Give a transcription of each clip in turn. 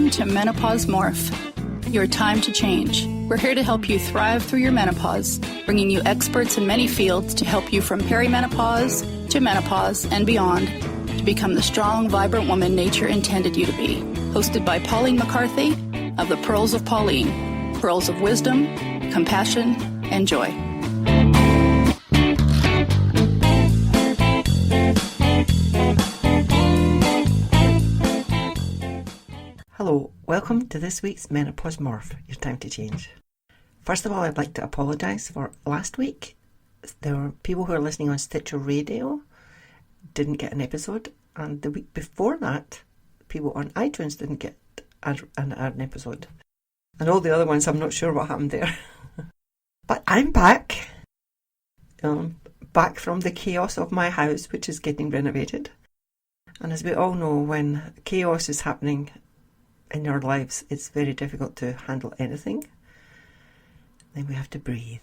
Welcome to Menopause Morph, your time to change. We're here to help you thrive through your menopause, bringing you experts in many fields to help you from perimenopause to menopause and beyond to become the strong, vibrant woman nature intended you to be. Hosted by Pauline McCarthy of the Pearls of Pauline, pearls of wisdom, compassion, and joy. Hello, welcome to this week's Menopause Morph, your time to change. First of all, I'd like to apologise for last week. There were people who are listening on Stitcher Radio didn't get an episode, and the week before that, people on iTunes didn't get an episode. And all the other ones, I'm not sure what happened there. But I'm back. Back from the chaos of my house, which is getting renovated. And as we all know, when chaos is happening in your lives, it's very difficult to handle anything. Then we have to breathe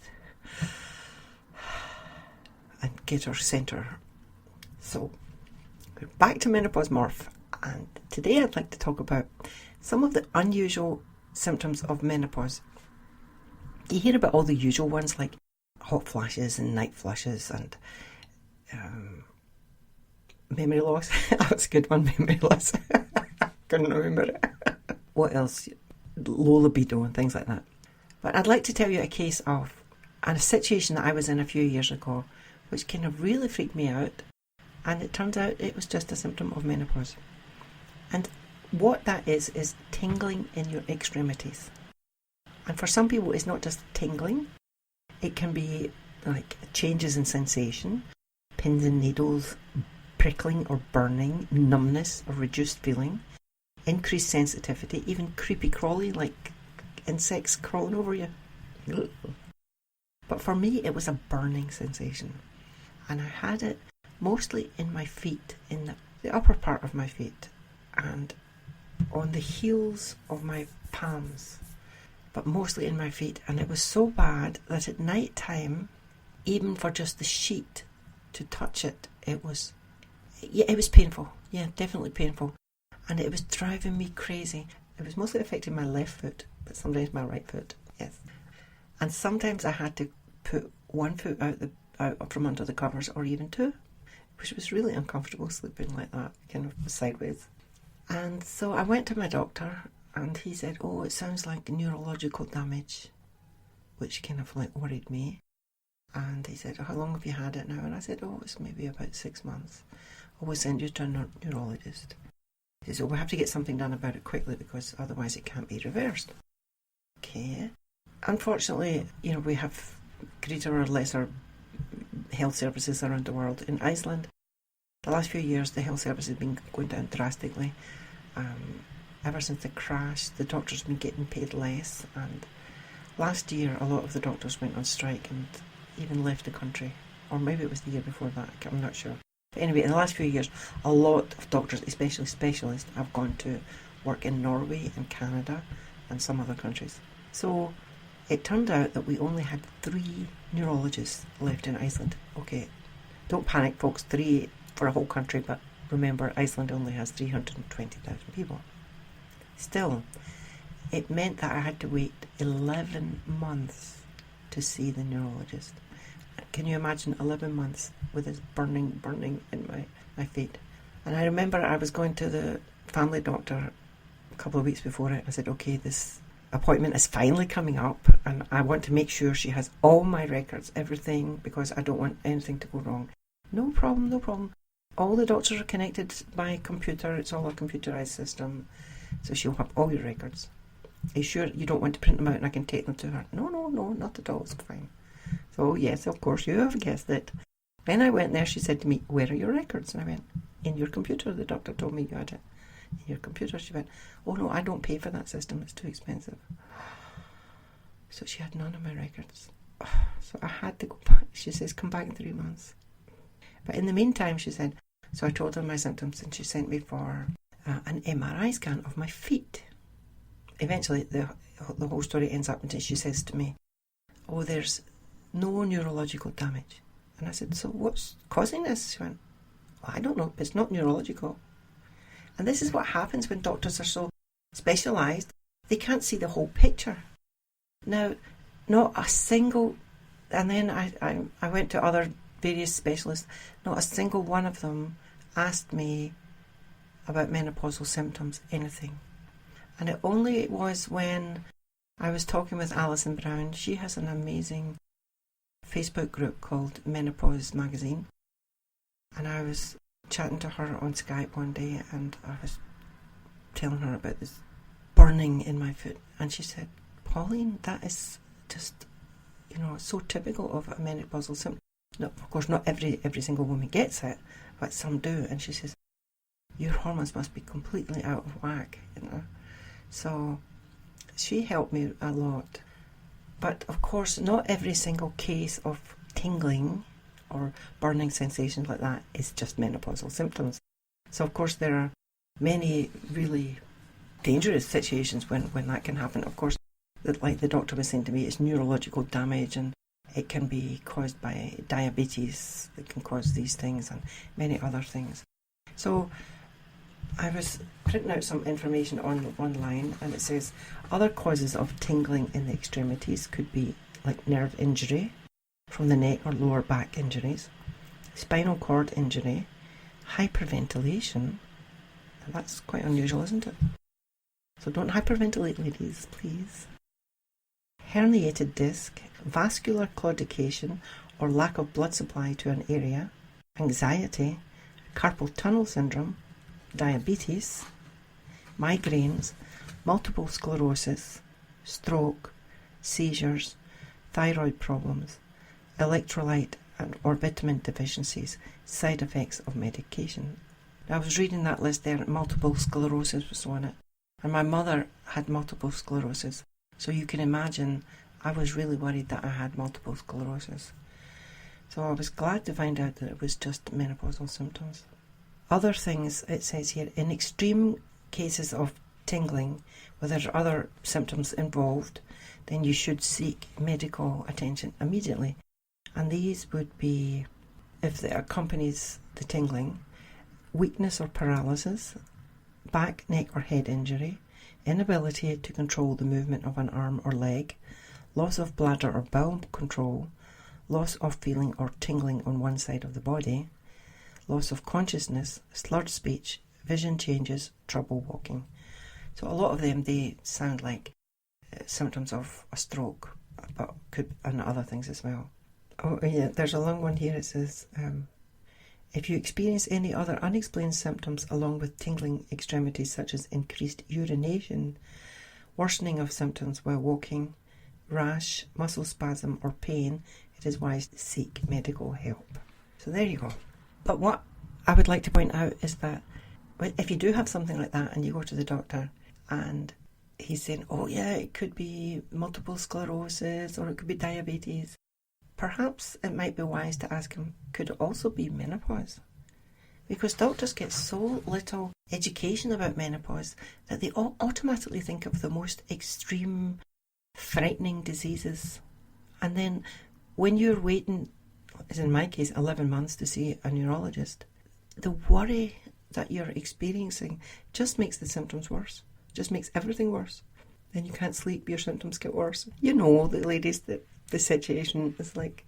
and get our centre. So we're back to Menopause Morph, and today I'd like to talk about some of the unusual symptoms of menopause. You hear about all the usual ones like hot flashes and night flushes and memory loss. That's a good one, memory loss. Couldn't remember it. What else? Low libido and things like that. But I'd like to tell you a case of a situation that I was in a few years ago, which kind of really freaked me out. And it turns out it was just a symptom of menopause. And what that is tingling in your extremities. And for some people, it's not just tingling. It can be like changes in sensation, pins and needles, prickling or burning, numbness or reduced feeling, increased sensitivity, even creepy crawly, like insects crawling over you. But for me, it was a burning sensation. And I had it mostly in my feet, in the upper part of my feet, and on the heels of my palms, but mostly in my feet. And it was so bad that at night time, even for just the sheet to touch it, it was painful. Yeah, definitely painful. And it was driving me crazy. It was mostly affecting my left foot, but sometimes my right foot, yes. And sometimes I had to put one foot out from under the covers, or even two, which was really uncomfortable sleeping like that, kind of sideways. And so I went to my doctor, and he said, it sounds like neurological damage, which kind of like worried me. And he said, how long have you had it now? And I said, it's maybe about 6 months. We'll send you to a neurologist. He said, we have to get something done about it quickly because otherwise it can't be reversed. Okay. Unfortunately, we have greater or lesser health services around the world. In Iceland, the last few years, the health service has been going down drastically. Ever since the crash, the doctors have been getting paid less. And last year, a lot of the doctors went on strike and even left the country. Or maybe it was the year before that, I'm not sure. But anyway, in the last few years, a lot of doctors, especially specialists, have gone to work in Norway and Canada and some other countries. So it turned out that we only had 3 neurologists left in Iceland. Okay, don't panic, folks, 3 for a whole country, but remember, Iceland only has 320,000 people. Still, it meant that I had to wait 11 months to see the neurologist. Can you imagine 11 months with this burning in my feet? And I remember I was going to the family doctor a couple of weeks before it. I said, okay, this appointment is finally coming up and I want to make sure she has all my records, everything, because I don't want anything to go wrong. No problem. All the doctors are connected by computer. It's all a computerized system. So she'll have all your records. Are you sure you don't want to print them out and I can take them to her? No, not at all. It's fine. So yes, of course, you have guessed it. When I went there, she said to me, where are your records? And I went, in your computer. The doctor told me you had it in your computer. She went, oh no, I don't pay for that system. It's too expensive. So she had none of my records. So I had to go back. She says, come back in 3 months. But in the meantime, she said, so I told her my symptoms and she sent me for an MRI scan of my feet. Eventually, the whole story ends up until she says to me, there's no neurological damage. And I said, so what's causing this? She went, I don't know, it's not neurological. And this is what happens when doctors are so specialised, they can't see the whole picture. Now, not a single, and then I went to other various specialists, not a single one of them asked me about menopausal symptoms, anything. And it only was when I was talking with Alison Brown. She has an amazing Facebook group called Menopause Magazine, and I was chatting to her on Skype one day, and I was telling her about this burning in my foot, and she said, Pauline, that is just, so typical of a menopausal symptom. No, of course, not every single woman gets it, but some do. And she says, your hormones must be completely out of whack, So she helped me a lot. But of course, not every single case of tingling or burning sensations like that is just menopausal symptoms. So of course, there are many really dangerous situations when that can happen. Of course, like the doctor was saying to me, it's neurological damage, and it can be caused by diabetes that can cause these things and many other things. So I was printing out some information online, and it says other causes of tingling in the extremities could be like nerve injury from the neck or lower back injuries, spinal cord injury, hyperventilation. And that's quite unusual, isn't it? So don't hyperventilate, ladies, please. Herniated disc, vascular claudication or lack of blood supply to an area, anxiety, carpal tunnel syndrome, diabetes, migraines, multiple sclerosis, stroke, seizures, thyroid problems, electrolyte or vitamin deficiencies, side effects of medication. Now, I was reading that list there, multiple sclerosis was on it, and my mother had multiple sclerosis. So you can imagine I was really worried that I had multiple sclerosis. So I was glad to find out that it was just menopausal symptoms. Other things, it says here, in extreme cases of tingling, where there's other symptoms involved, then you should seek medical attention immediately. And these would be, if it accompanies the tingling, weakness or paralysis, back, neck or head injury, inability to control the movement of an arm or leg, loss of bladder or bowel control, loss of feeling or tingling on one side of the body, loss of consciousness, slurred speech, vision changes, trouble walking. So a lot of them, they sound like symptoms of a stroke, but and other things as well. Oh yeah, there's a long one here. It says, if you experience any other unexplained symptoms along with tingling extremities such as increased urination, worsening of symptoms while walking, rash, muscle spasm or pain, it is wise to seek medical help. So there you go. But what I would like to point out is that if you do have something like that and you go to the doctor and he's saying, oh yeah, it could be multiple sclerosis or it could be diabetes, perhaps it might be wise to ask him, could it also be menopause? Because doctors get so little education about menopause that they all automatically think of the most extreme, frightening diseases. And then when you're waiting, as in my case, 11 months to see a neurologist, the worry that you're experiencing just makes the symptoms worse, just makes everything worse. Then you can't sleep, your symptoms get worse. You know, the ladies, that the situation is like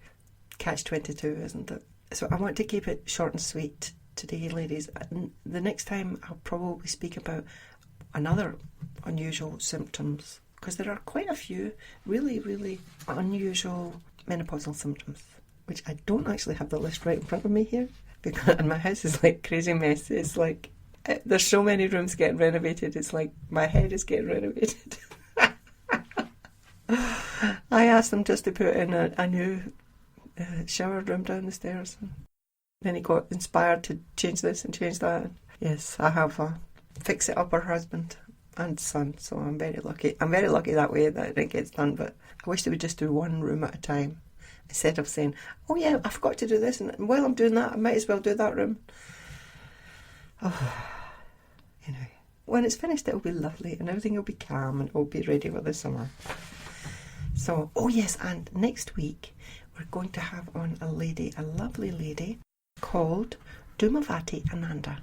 catch-22, isn't it? So I want to keep it short and sweet today, ladies. The next time I'll probably speak about another unusual symptoms, because there are quite a few really, really unusual menopausal symptoms, which I don't actually have the list right in front of me here, because and my house is like crazy mess. It's like there's so many rooms getting renovated. It's like my head is getting renovated. I asked them just to put in a new shower room down the stairs. And then he got inspired to change this and change that. Yes, I have a fix-it-upper husband and son, so I'm very lucky. I'm very lucky that way that it gets done, but I wish they would just do one room at a time instead of saying, oh yeah, I forgot to do this, and while I'm doing that, I might as well do that room. Oh, anyway, when it's finished, it'll be lovely and everything will be calm and it'll be ready for the summer. So, oh yes, and next week we're going to have on a lovely lady called Dumavati Ananda.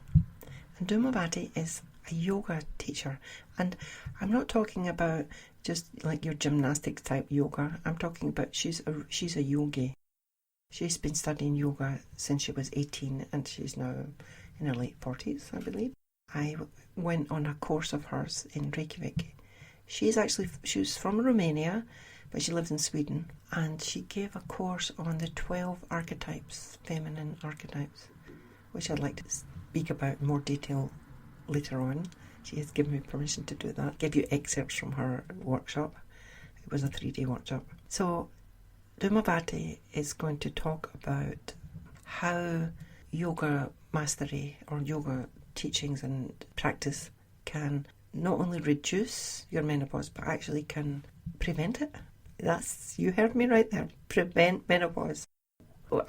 And Dumavati is a yoga teacher. And I'm not talking about just like your gymnastics type yoga. I'm talking about she's a yogi. She's been studying yoga since she was 18 and she's now in her late 40s, I believe. I went on a course of hers in Reykjavik. She was from Romania, but she lives in Sweden, and she gave a course on the 12 archetypes, feminine archetypes, which I'd like to speak about in more detail later on. She has given me permission to do that. Give you excerpts from her workshop. It was a 3-day workshop. So Dumavati is going to talk about how yoga mastery or yoga teachings and practice can not only reduce your menopause, but actually can prevent it. You heard me right there, prevent menopause.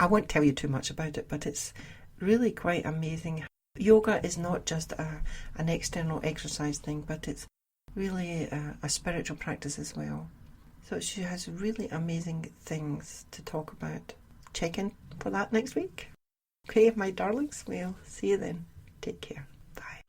I won't tell you too much about it, but it's really quite amazing. Yoga is not just an external exercise thing, but it's really a spiritual practice as well. So she has really amazing things to talk about. Check in for that next week. Okay, my darlings, we'll see you then. Take care. Bye.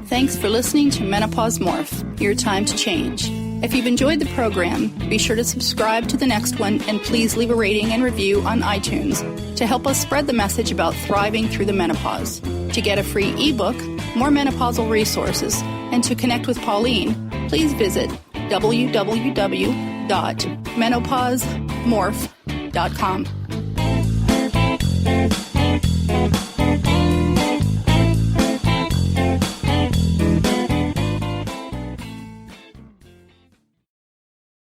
Thanks for listening to Menopause Morph, Your Time to Change. If you've enjoyed the program, be sure to subscribe to the next one and please leave a rating and review on iTunes to help us spread the message about thriving through the menopause. To get a free ebook, more menopausal resources, and to connect with Pauline, please visit www.menopausemorph.com.